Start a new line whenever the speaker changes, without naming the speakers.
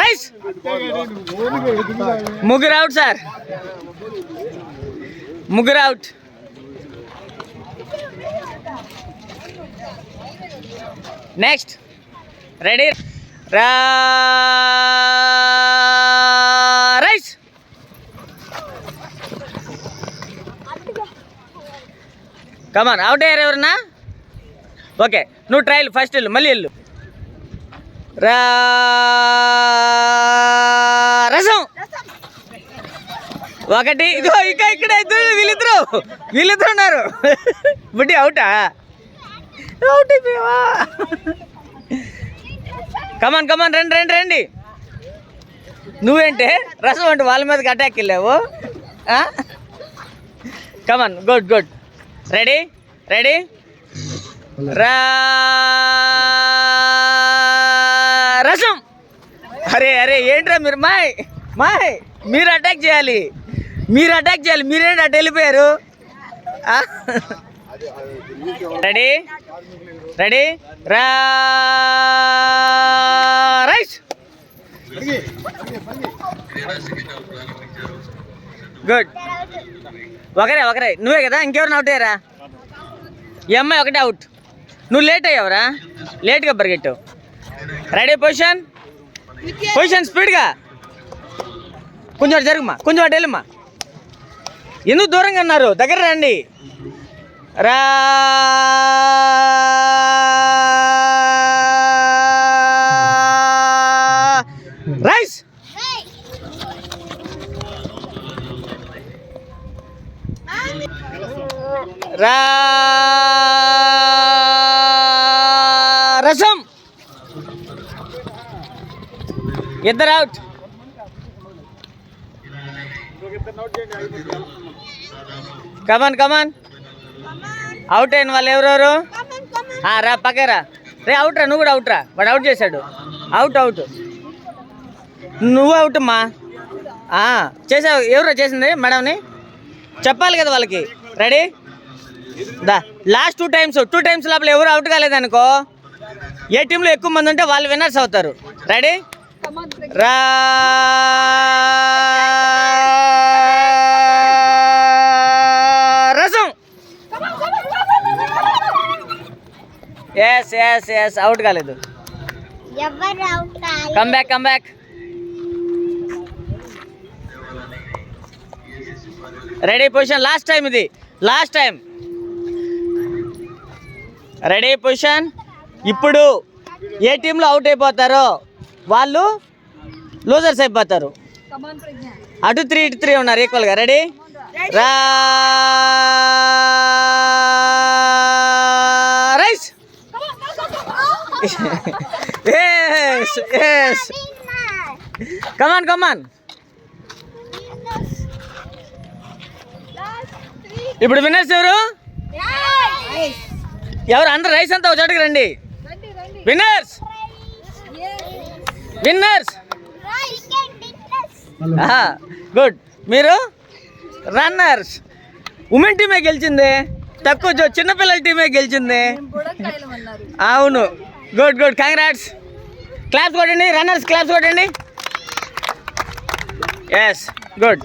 Rice. ముగ్గురు out sir, ముగ్గురు out. Next ready. Race. కమాన్, out అయ్యారు ఎవరన్నా? ఓకే, నువ్వు ట్రయల్ ఫస్ట్ వెళ్ళు, మళ్ళీ వెళ్ళు. రసం ఒకటి. ఇదిగో ఇంకా ఇక్కడ వీళ్ళిద్దరు ఉన్నారు. బుడ్డి అవుటా? అవుట్ అయిపోయావా? కమాన్ కమాన్, రండి. నువ్వేంటే రసం అంటే వాళ్ళ మీదకి అటాక్ వెళ్ళావు. కమాన్, గుడ్. రెడీ. రసం. అరే ఏంట్రా మీరు? మాయ్ మీరు అటాక్ చేయాలి. మీరేంటి అటు వెళ్ళిపోయారు? రెడీ. రైస్. గుడ్. ఒకరే నువ్వే కదా, ఇంకెవరిని అవుట్ అయ్యారా? ఈ అమ్మాయి ఒకటే అవుట్. నువ్వు లేట్ అయ్యావురా, లేట్గా పరిగెట్టావు. రెడీ, పొజిషన్ స్పీడ్గా. కొంచెం అటు జరుగుమా, కొంచెం అటు వెళ్ళమ్మా. ఎందుకు దూరంగా ఉన్నారు? దగ్గర రండి. రైస్. రసం. ఇద్దరు అవుట్. కమాన్. అవుట్ అయిన వాళ్ళు ఎవరెవరు? రా పక్కరా. అవుట్ రా, నువ్వు కూడా అవుట్ రా. వాడు అవుట్ చేశాడు. అవుట్. నువ్వు అవుట్ అమ్మా. చేసావు. ఎవరో చేసింది మేడంని చెప్పాలి కదా వాళ్ళకి. రెడీ. లాస్ట్ 2 టైమ్స్ లోపల ఎవరు అవుట్ కాలేదనుకో, ఏ టీంలో ఎక్కువ మంది ఉంటే వాళ్ళు విన్నర్స్ అవుతారు. రెడీ. రసం. ఎస్ అవుట్ కాలేదు. Come back. Ready, position. Last time. Ready, position. ఇప్పుడు ఏ టీంలో అవుట్ అయిపోతారో వాళ్ళు లూజర్స్ అయిపోతారు. అటు 3 ఇటు 3 ఉన్నారు ఈక్వల్గా. రెడీ. రైస్. కమాన్. ఇప్పుడు విన్నర్స్ ఎవరు? అందరు రైస్ అంతా ఒక చోటుకి రండి. విన్నర్స్. గుడ్. మీరు రన్నర్స్. ఉమెన్ టీమే గెలిచింది, తక్కువ చిన్నపిల్లల టీమే గెలిచింది. అవును, గుడ్. కంగ్రాట్స్. క్లాప్స్ కొట్టండి, రన్నర్స్ క్లాప్స్ కొట్టండి. Yes, good.